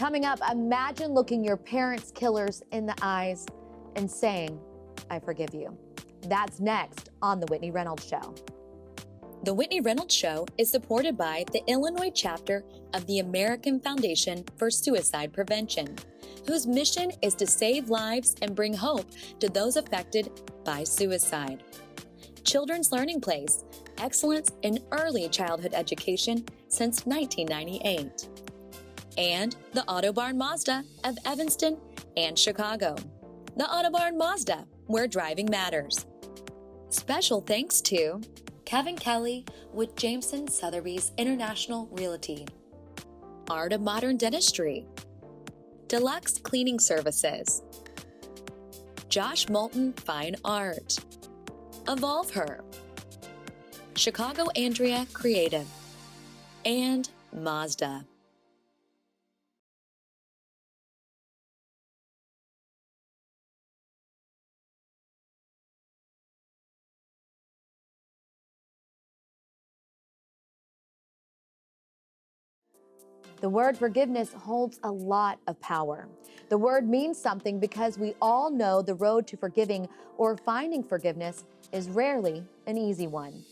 Coming up, imagine looking your parents' killers in the eyes and saying, I forgive you. That's next on The Whitney Reynolds Show. The Whitney Reynolds Show is supported by the Illinois chapter of the American Foundation for Suicide Prevention, whose mission is to save lives and bring hope to those affected by suicide. Children's Learning Place, excellence in early childhood education since 1998. And the Autobarn Mazda of Evanston and Chicago. The Autobarn Mazda, where driving matters. Special thanks to Kevin Kelly with Jameson Sotheby's International Realty, Art of Modern Dentistry, Deluxe Cleaning Services, Josh Moulton Fine Art, Evolve Her, Chicago Andrea Creative, and Mazda. The word forgiveness holds a lot of power. The word means something because we all know the road to forgiving or finding forgiveness is rarely an easy one.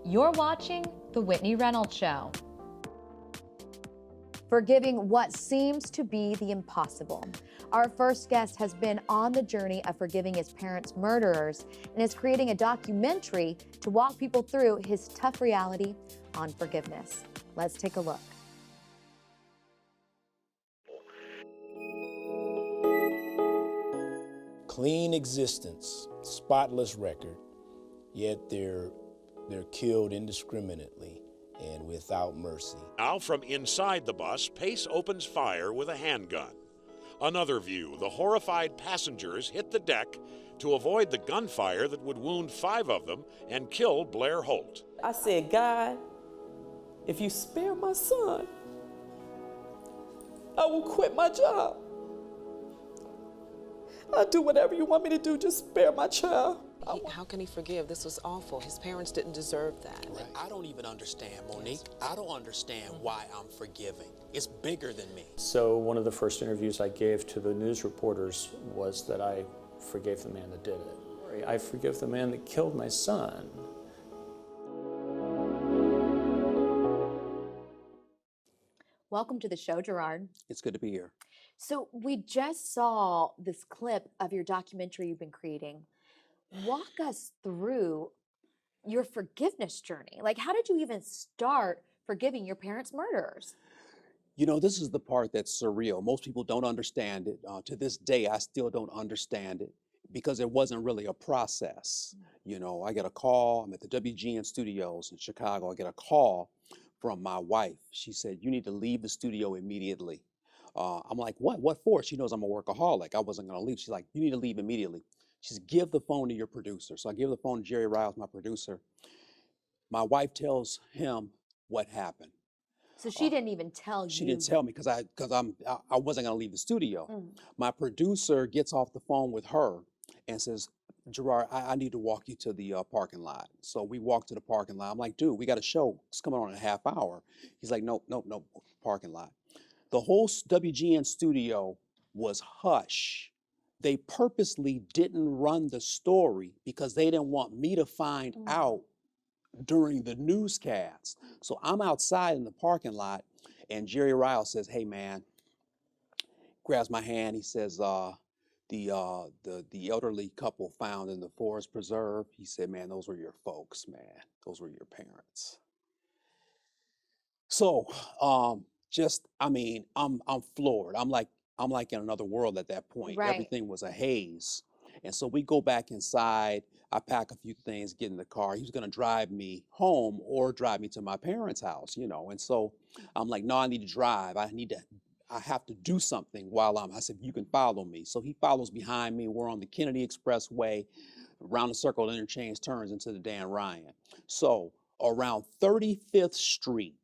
You're watching The Whitney Reynolds Show. Forgiving what seems to be the impossible. Our first guest has been on the journey of forgiving his parents' murderers and is creating a documentary to walk people through his tough reality on forgiveness. Let's take a look. Clean existence, spotless record, yet they're killed indiscriminately and without mercy. Now from inside the bus, Pace opens fire with a handgun. Another view, the horrified passengers hit the deck to avoid the gunfire that would wound 5 of them and kill Blair Holt. I said, God, if you spare my son, I will quit my job. I'll do whatever you want me to do, just spare my child. How can he forgive? This was awful. His parents didn't deserve that. Right. I don't even understand, Monique. I don't understand why I'm forgiving. It's bigger than me. So one of the first interviews I gave to the news reporters was that I forgave the man that did it. I forgive the man that killed my son. Welcome to the show, Gerard. It's good to be here. So we just saw this clip of your documentary you've been creating. Walk us through your forgiveness journey. Like, how did you even start forgiving your parents' murderers? You know, this is the part that's surreal. Most people don't understand it. To this day, I still don't understand it because it wasn't really a process. You know, I get a call. I'm at the WGN studios in Chicago. I get a call from my wife. She said, you need to leave the studio immediately. I'm like, what? What for? She knows I'm a workaholic. I wasn't going to leave. She's like, you need to leave immediately. She says, give the phone to your producer. So I give the phone to Jerry Riles, my producer. My wife tells him what happened. So she didn't even tell you? She didn't tell me because I wasn't going to leave the studio. My producer gets off the phone with her and says, Gerard, I need to walk you to the parking lot. So we walk to the parking lot. I'm like, dude, we got a show. It's coming on in a half hour. He's like, no, parking lot. The whole WGN studio was hush. They purposely didn't run the story because they didn't want me to find out during the newscast. So I'm outside in the parking lot and Jerry Riles says, hey man, grabs my hand. He says, the elderly couple found in the forest preserve. He said, man, those were your folks, man. Those were your parents. So, I'm floored. I'm like in another world at that point. Right. Everything was a haze. And so we go back inside. I pack a few things, get in the car. He was going to drive me home or drive me to my parents' house, you know. And so I'm like, no, I need to drive. I have to do something while I said, you can follow me. So he follows behind me. We're on the Kennedy Expressway, around the circle interchange, turns into the Dan Ryan. So around 35th Street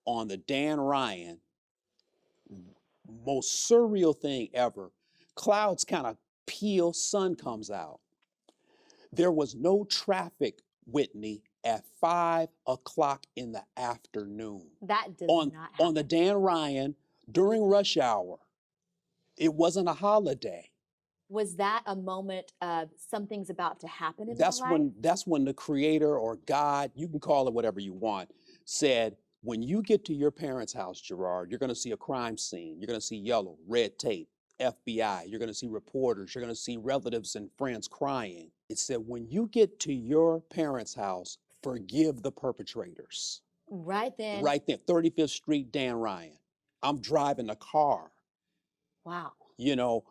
on the Dan Ryan, most surreal thing ever, clouds kind of peel, sun comes out. There was no traffic, Whitney, at 5 o'clock in the afternoon That does on not on the happen. Dan Ryan during rush hour. It wasn't a holiday. Was that a moment of something's about to happen in my That's life? when the creator or God, you can call it whatever you want, said, when you get to your parents' house, Gerard, you're going to see a crime scene. You're going to see yellow, red tape, FBI. You're going to see reporters. You're going to see relatives and friends crying. It said, when you get to your parents' house, forgive the perpetrators. Right then. Right there, 35th Street, Dan Ryan. I'm driving a car. Wow. You know,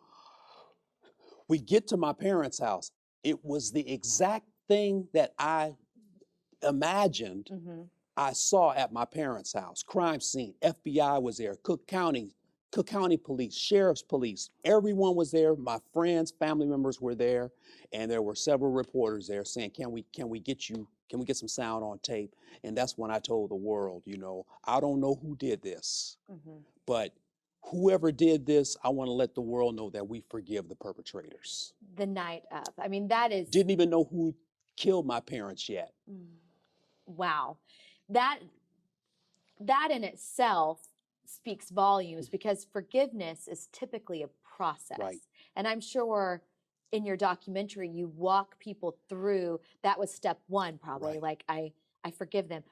we get to my parents' house. It was the exact thing that I imagined Mm-hmm. I saw at my parents' house. Crime scene, FBI was there, Cook County Police, Sheriff's Police, everyone was there. My friends, family members were there, and there were several reporters there saying, can we get some sound on tape? And that's when I told the world, I don't know who did this, Mm-hmm. but whoever did this, I want to let the world know that we forgive the perpetrators. The night of. I mean, that is. Didn't even know who killed my parents yet. Wow. That in itself speaks volumes, because forgiveness is typically a process. Right. And I'm sure in your documentary you walk people through, that was step one probably, Right. like I forgive them.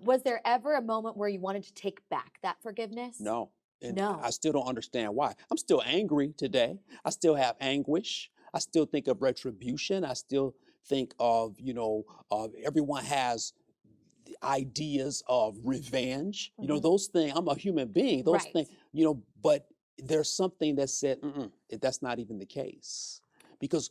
Was there ever a moment where you wanted to take back that forgiveness? No. And No. I still don't understand why. I'm still angry today. I still have anguish. I still think of retribution. I still think of, everyone has ideas of revenge. Those things, I'm a human being. Those Right. things, but there's something that said, that's not even the case. Because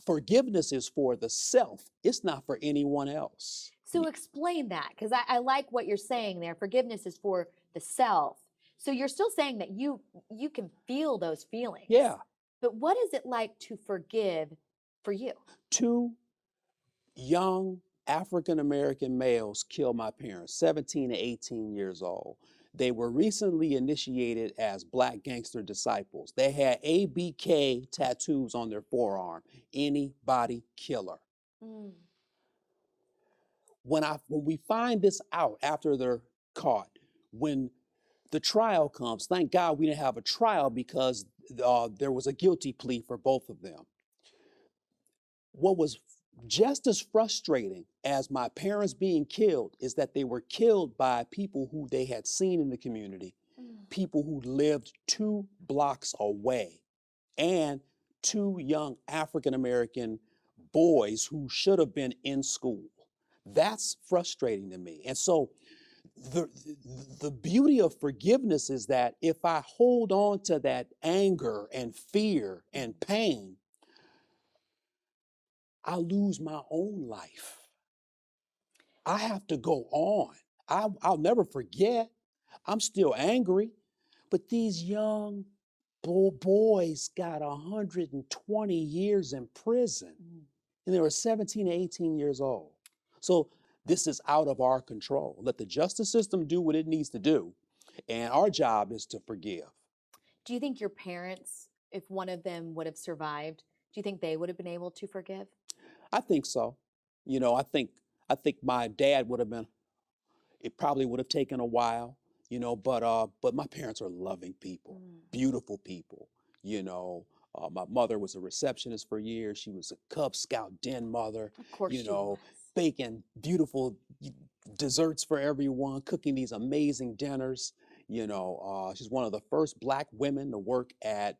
forgiveness is for the self. It's not for anyone else. So explain that, because I like what you're saying there. Forgiveness is for the self. So you're still saying that you can feel those feelings. Yeah. But what is it like to forgive for you? 2 young African-American males killed my parents, 17 and 18 years old. They were recently initiated as Black Gangster Disciples. They had ABK tattoos on their forearm, anybody killer. When we find this out after they're caught, when the trial comes, thank God we didn't have a trial, because there was a guilty plea for both of them. What was just as frustrating as my parents being killed is that they were killed by people who they had seen in the community, people who lived 2 blocks away, and 2 young African-American boys who should have been in school. That's frustrating to me. And so the beauty of forgiveness is that if I hold on to that anger and fear and pain, I lose my own life. I have to go on. I'll never forget. I'm still angry, but these young boys got 120 years in prison, and they were 17 to 18 years old. So this is out of our control. Let the justice system do what it needs to do, and our job is to forgive. Do you think your parents, if one of them would have survived, do you think they would have been able to forgive? I think so. I think my dad would have been. It probably would have taken a while, but my parents are loving people, beautiful people. My mother was a receptionist for years. She was a Cub Scout den mother. Of course she was. Baking beautiful desserts for everyone, cooking these amazing dinners. She's one of the first Black women to work at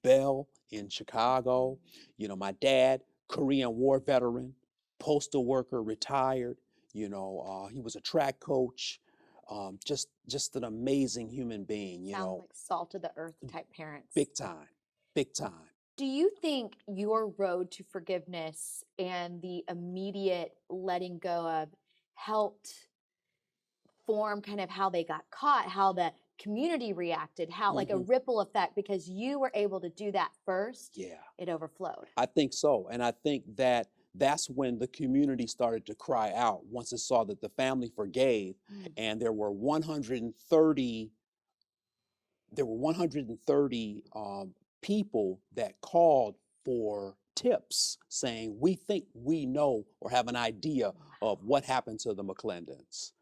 Bell in Chicago. My dad, Korean War veteran, postal worker, retired. He was a track coach. Just an amazing human being. Sound like salt of the earth type parents. Big time, big time. Do you think your road to forgiveness and the immediate letting go of helped form kind of how they got caught, how the community reacted, how like a ripple effect, because you were able to do that first? Yeah. It overflowed. I think so. And I think that's when the community started to cry out once it saw that the family forgave, and there were 130 people that called for tips saying we think we know or have an idea of what happened to the McClendons.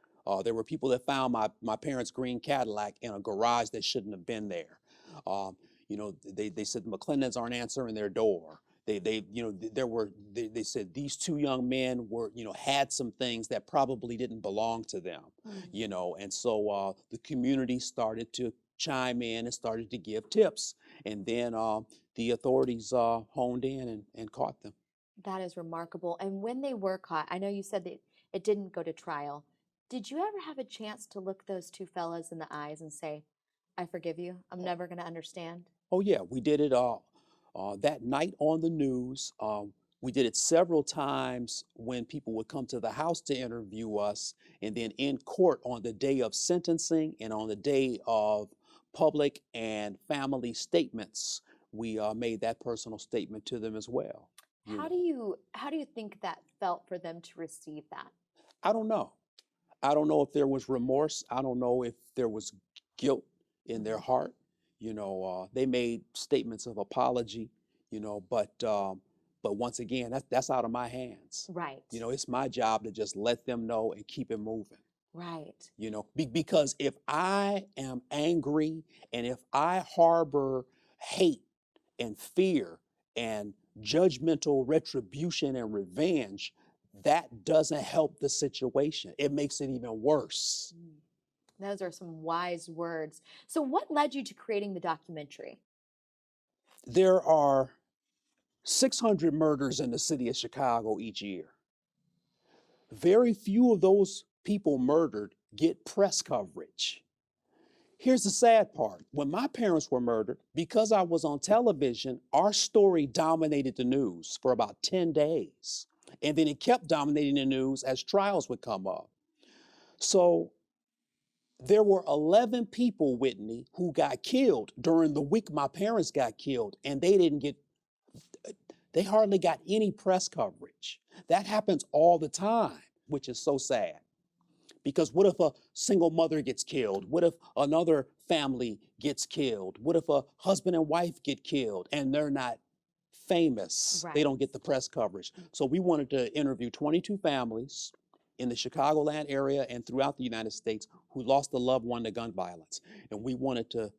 There were people that found my parents' green Cadillac in a garage that shouldn't have been there. They said the McClendons aren't answering their door. They said these two young men were, had some things that probably didn't belong to them, and so the community started to chime in and started to give tips, and then the authorities honed in and caught them. That is remarkable. And when they were caught, I know you said that it didn't go to trial. Did you ever have a chance to look those two fellas in the eyes and say, I forgive you, I'm never going to understand? Oh yeah, we did it that night on the news. We did it several times when people would come to the house to interview us, and then in court on the day of sentencing and on the day of public and family statements, we made that personal statement to them as well. How do you think that felt for them to receive that? I don't know. I don't know if there was remorse. I don't know if there was guilt in their heart. They made statements of apology, but once again, that's out of my hands. Right. It's my job to just let them know and keep it moving. Right. Because if I am angry and if I harbor hate and fear and judgmental retribution and revenge, that doesn't help the situation. It makes it even worse. Those are some wise words. So what led you to creating the documentary? There are 600 murders in the city of Chicago each year. Very few of those people murdered get press coverage. Here's the sad part. When my parents were murdered, because I was on television, our story dominated the news for about 10 days. And then it kept dominating the news as trials would come up. So there were 11 people, Whitney, who got killed during the week my parents got killed, and they hardly got any press coverage. That happens all the time, which is so sad. Because what if a single mother gets killed? What if another family gets killed? What if a husband and wife get killed and they're not famous? Right. They don't get the press coverage. So we wanted to interview 22 families in the Chicagoland area and throughout the United States who lost a loved one to gun violence. And we wanted to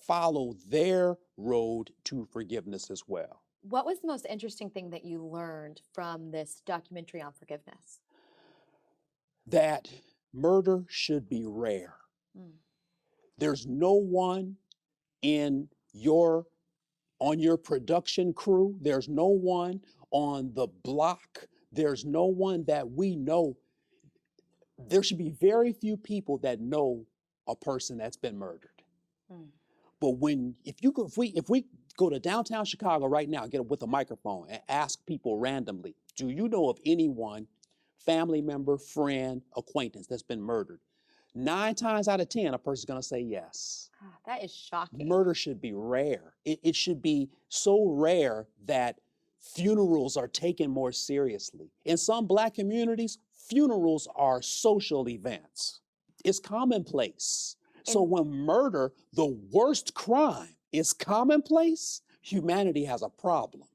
follow their road to forgiveness as well. What was the most interesting thing that you learned from this documentary on forgiveness? That murder should be rare. There's no one on your production crew, there's no one on the block, there's no one that we know. There should be very few people that know a person that's been murdered. But if we go to downtown Chicago right now, get with a microphone and ask people randomly, do you know of anyone, family member, friend, acquaintance that's been murdered? 9 times out of 10, a person's gonna say yes. That is shocking. Murder should be rare. It should be so rare that funerals are taken more seriously. In some Black communities, funerals are social events. It's commonplace. So when murder, the worst crime, is commonplace, humanity has a problem.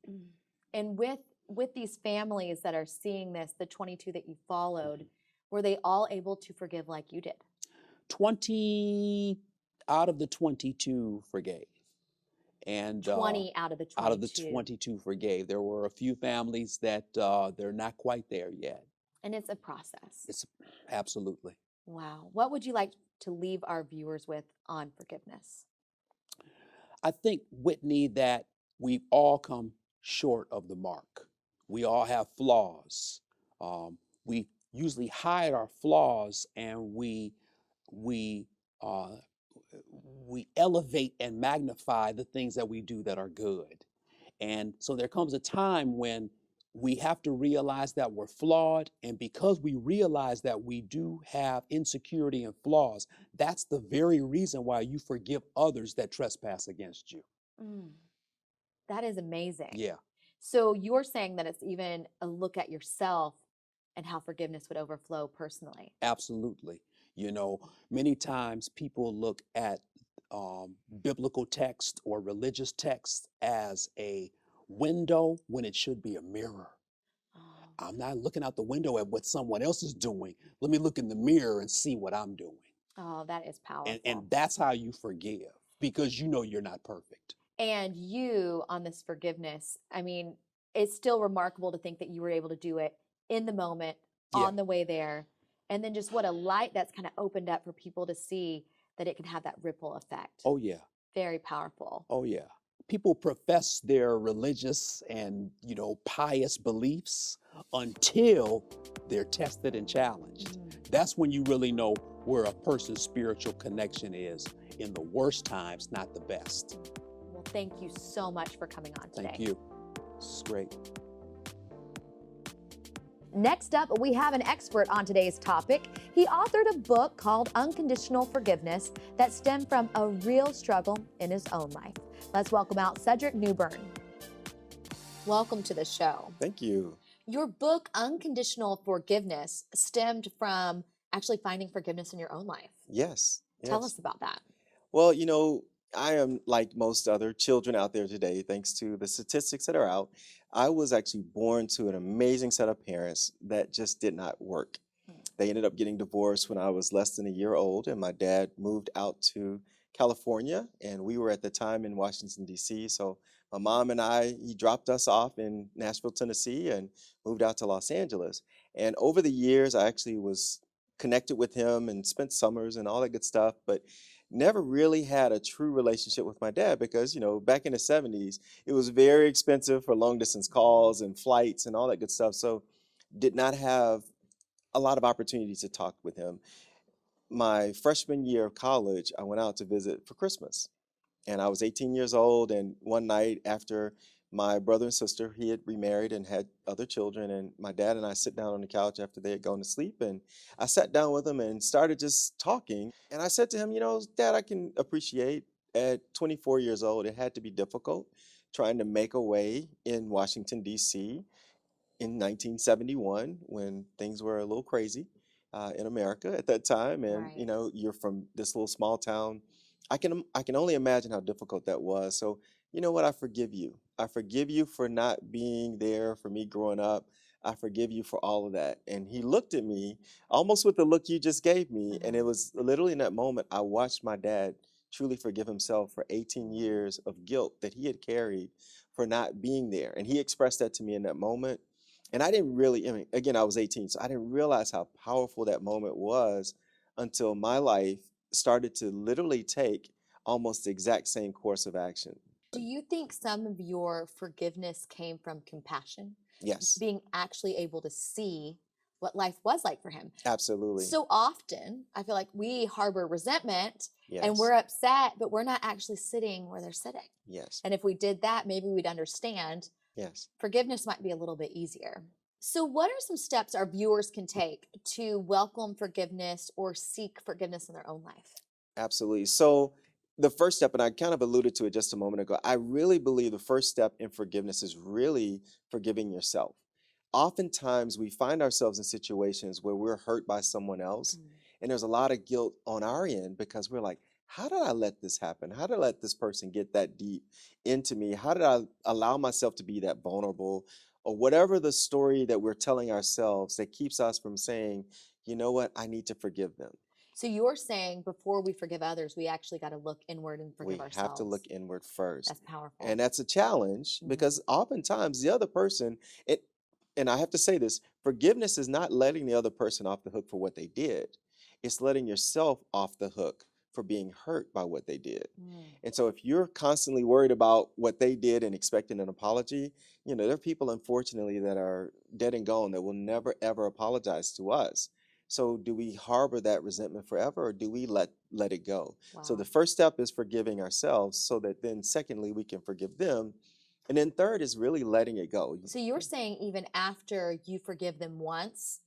And with these families that are seeing this, the 22 that you followed, were they all able to forgive like you did? 20 out of the 22 forgave. And 20 out of the 22. Out of the 22 forgave. There were a few families that they're not quite there yet. And it's a process. It's absolutely. Wow. What would you like to leave our viewers with on forgiveness? I think, Whitney, that we've all come short of the mark. We all have flaws. We usually hide our flaws, and we elevate and magnify the things that we do that are good. And so there comes a time when we have to realize that we're flawed, and because we realize that we do have insecurity and flaws, that's the very reason why you forgive others that trespass against you. That is amazing. Yeah. So you're saying that it's even a look at yourself and how forgiveness would overflow personally. Absolutely. Many times people look at biblical text or religious text as a window when it should be a mirror. I'm not looking out the window at what someone else is doing. Let me look in the mirror and see what I'm doing. Oh, that is powerful. And that's how you forgive, because you know you're not perfect. And you, on this forgiveness, I mean, it's still remarkable to think that you were able to do it in the moment, on the way there. And then just what a light that's kind of opened up for people to see that it can have that ripple effect. Oh, yeah. Very powerful. Oh, yeah. People profess their religious and, pious beliefs until they're tested and challenged. That's when you really know where a person's spiritual connection is, in the worst times, not the best. Well, thank you so much for coming on today. Thank you. This is great. Next up, we have an expert on today's topic. He authored a book called Unconditional Forgiveness that stemmed from a real struggle in his own life. Let's welcome out Cedric Newburn. Welcome to the show. Thank you. Your book, Unconditional Forgiveness, stemmed from actually finding forgiveness in your own life. Yes. Tell us about that. Well, I am like most other children out there today, thanks to the statistics that are out. I was actually born to an amazing set of parents that just did not work. They ended up getting divorced when I was less than a year old, and my dad moved out to California, and we were at the time in Washington, D.C. So my mom and he dropped us off in Nashville, Tennessee, and moved out to Los Angeles. And over the years, I actually was connected with him and spent summers and all that good stuff, but never really had a true relationship with my dad because, back in the 70s, it was very expensive for long distance calls and flights and all that good stuff. So did not have a lot of opportunities to talk with him. My freshman year of college, I went out to visit for Christmas. And I was 18 years old, and one night after my brother and sister, he had remarried and had other children, and my dad and I sit down on the couch after they had gone to sleep, and I sat down with him and started just talking. And I said to him, Dad, I can appreciate at 24 years old, it had to be difficult trying to make a way in Washington, D.C. in 1971 when things were a little crazy in America at that time. And, Right. You're from this little small town. I can only imagine how difficult that was. So, you know what? I forgive you. I forgive you for not being there for me growing up. I forgive you for all of that. And he looked at me almost with the look you just gave me. And it was literally in that moment I watched my dad truly forgive himself for 18 years of guilt that he had carried for not being there. And he expressed that to me in that moment. And I didn't really, again, I was 18, so I didn't realize how powerful that moment was until my life started to literally take almost the exact same course of action. Do you think some of your forgiveness came from compassion? Yes, Being actually able to see what life was like for him. absolutely. So often, I feel like we harbor resentment and Yes, we're upset, but we're not actually sitting where they're sitting. yes, And if we did that, maybe we'd understand. yes. Forgiveness might be a little bit easier. So, what are some steps our viewers can take to welcome forgiveness or seek forgiveness in their own life? Absolutely. So the first step, and I kind of alluded to it just a moment ago, I really believe the first step in forgiveness is really forgiving yourself. Oftentimes we find ourselves in situations where we're hurt by someone else, and there's a lot of guilt on our end because we're like, how did I let this happen? How did I let this person get that deep into me? How did I allow myself to be that vulnerable? Or whatever the story that we're telling ourselves that keeps us from saying, you know what, I need to forgive them. So, you're saying before we forgive others, we actually got to look inward and forgive We ourselves. have to look inward first. That's powerful. And that's a challenge because oftentimes the other person, and I have to say this, forgiveness is not letting the other person off the hook for what they did. It's letting yourself off the hook for being hurt by what they did. And so if you're constantly worried about what they did and expecting an apology, there are people, unfortunately, that are dead and gone that will never, ever apologize to us. So do we harbor that resentment forever, or do we let it go? So Wow. the first step is forgiving ourselves so that then secondly, we can forgive them. And then third is really letting it go. So, you're saying even after you forgive them once,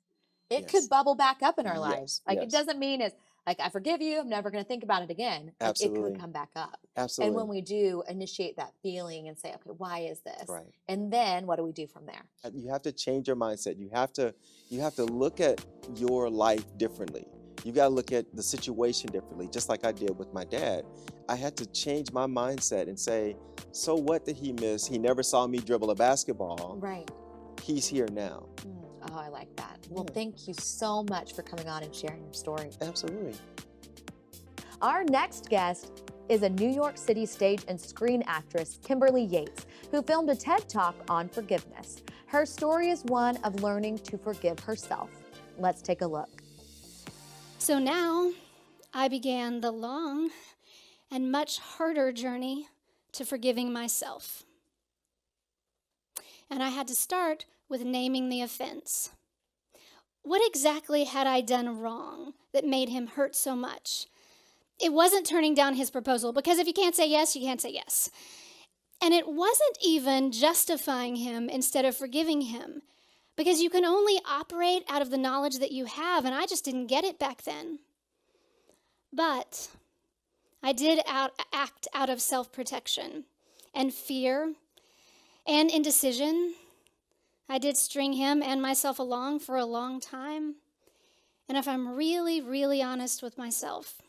it could Yes. bubble back up in our Yes, lives. Like, it yes. doesn't mean it's like, I forgive you, I'm never going to think about it again. Like, it Absolutely. could come back up. And Absolutely. when we do initiate that feeling and say, okay, why is this? Right. And then what do we do from there? You have to change your mindset. You have to look at your life differently. You got to look at the situation differently, just like I did with my dad. I had to change my mindset and say, so what did he miss? He never saw me dribble a basketball. Right. He's here now. Oh, I like that. Well, Yeah. thank you so much for coming on and sharing your story. Absolutely. Our next guest is a New York City stage and screen actress, Kimberly Yates, who filmed a TED Talk on forgiveness. Her story is one of learning to forgive herself. Let's take a look. So now I began the long and much harder journey to forgiving myself. And I had to start with naming the offense. What exactly had I done wrong that made him hurt so much? It wasn't turning down his proposal, because if you can't say yes, you can't say yes. And it wasn't even justifying him instead of forgiving him, because you can only operate out of the knowledge that you have, and I just didn't get it back then. But I did act out of self-protection and fear and indecision. I did string him and myself along for a long time. And if I'm really, really honest with myself,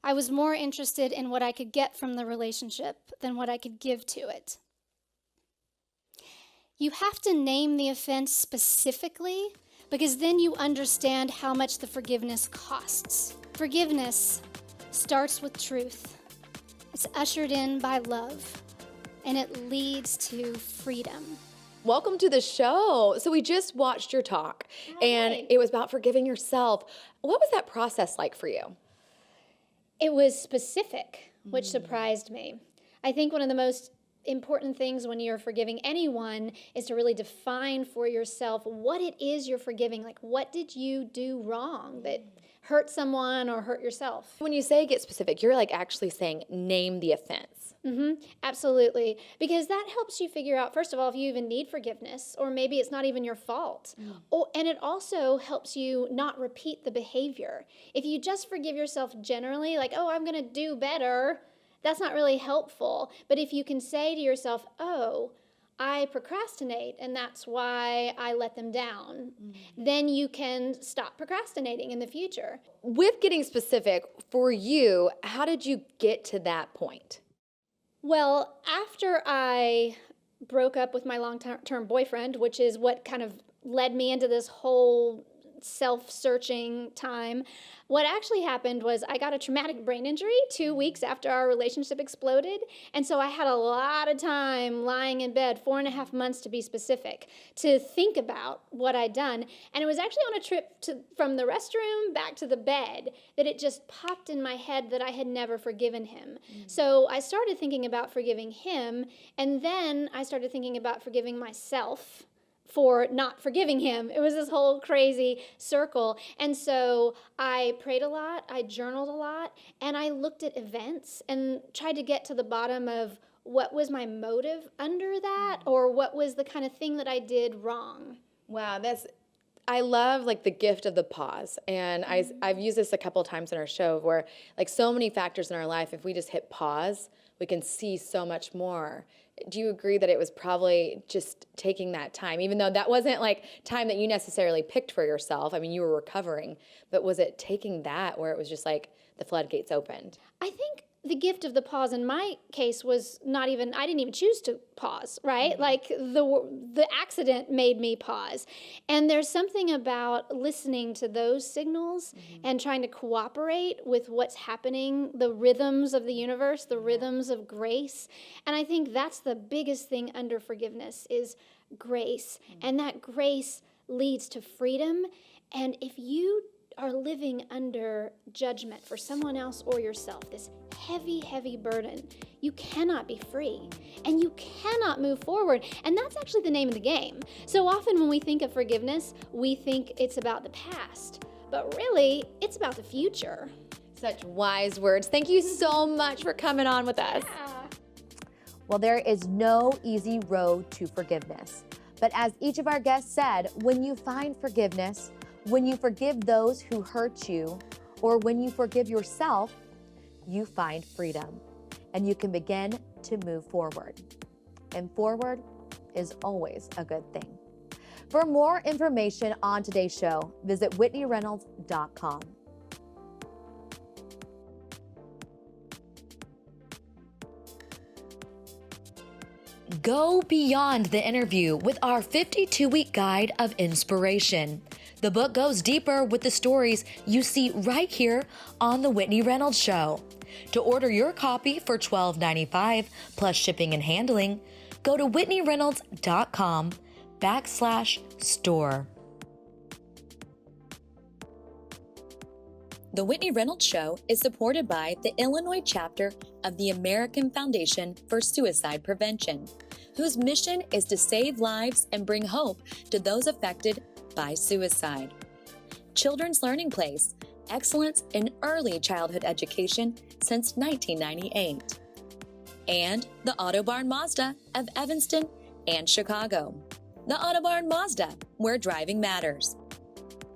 I was more interested in what I could get from the relationship than what I could give to it. You have to name the offense specifically, because then you understand how much the forgiveness costs. Forgiveness starts with truth. It's ushered in by love, and it leads to freedom. Welcome to the show. So we just watched your talk, and it was about forgiving yourself. What was that process like for you? It was specific, which surprised me. I think one of the most important things when you're forgiving anyone is to really define for yourself what it is you're forgiving. Like, what did you do wrong that hurt someone or hurt yourself? When you say get specific, you're like actually saying name the offense. Absolutely. Because that helps you figure out, first of all, if you even need forgiveness, or maybe it's not even your fault. And it also helps you not repeat the behavior. If you just forgive yourself generally, like, oh, I'm going to do better, that's not really helpful. But if you can say to yourself, oh, I procrastinate, and that's why I let them down, then you can stop procrastinating in the future. With getting specific, for you, how did you get to that point? Well, after I broke up with my long-term boyfriend, which is what kind of led me into this whole self-searching time, what actually happened was I got a traumatic brain injury 2 weeks after our relationship exploded. And so I had a lot of time lying in bed, 4.5 months to be specific, to think about what I'd done. And it was actually on a trip from the restroom back to the bed that it just popped in my head that I had never forgiven him. So I started thinking about forgiving him, and then I started thinking about forgiving myself for not forgiving him. It was this whole crazy circle. And so I prayed a lot, I journaled a lot, and I looked at events and tried to get to the bottom of what was my motive under that, or what was the kind of thing that I did wrong. Wow, I love like the gift of the pause. And I've used this a couple of times in our show where like so many factors in our life, if we just hit pause, we can see so much more. Do you agree that it was probably just taking that time, even though that wasn't like time that you necessarily picked for yourself? I mean, you were recovering, but was it taking that where it was just like the floodgates opened? I think the gift of the pause in my case was I didn't even choose to pause, right? Like the accident made me pause. And there's something about listening to those signals and trying to cooperate with what's happening, the rhythms of the universe, the rhythms of grace. And I think that's the biggest thing under forgiveness is grace. And that grace leads to freedom. And if you are living under judgment for someone else or yourself, this heavy, heavy burden, you cannot be free and you cannot move forward. And that's actually the name of the game. So often when we think of forgiveness, we think it's about the past, but really it's about the future. Such wise words. Thank you so much for coming on with us. Well, there is no easy road to forgiveness. But as each of our guests said, when you find forgiveness, when you forgive those who hurt you, or when you forgive yourself, you find freedom and you can begin to move forward. And forward is always a good thing. For more information on today's show, visit WhitneyReynolds.com. Go beyond the interview with our 52-week guide of inspiration. The book goes deeper with the stories you see right here on The Whitney Reynolds Show. To order your copy for $12.95 plus shipping and handling, go to whitneyreynolds.com/store. The Whitney Reynolds Show is supported by the Illinois chapter of the American Foundation for Suicide Prevention, whose mission is to save lives and bring hope to those affected by suicide. Children's Learning Place, excellence in early childhood education since 1998. And the Autobarn Mazda of Evanston and Chicago. The Autobarn Mazda, where driving matters.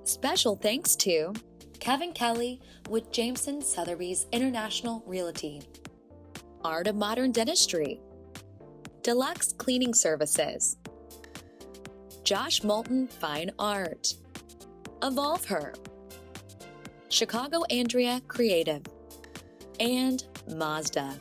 Special thanks to Kevin Kelly with Jameson Sotheby's International Realty. Art of Modern Dentistry. Deluxe Cleaning Services. Josh Moulton Fine Art. Evolve Her. Chicago Andrea Creative. And Mazda.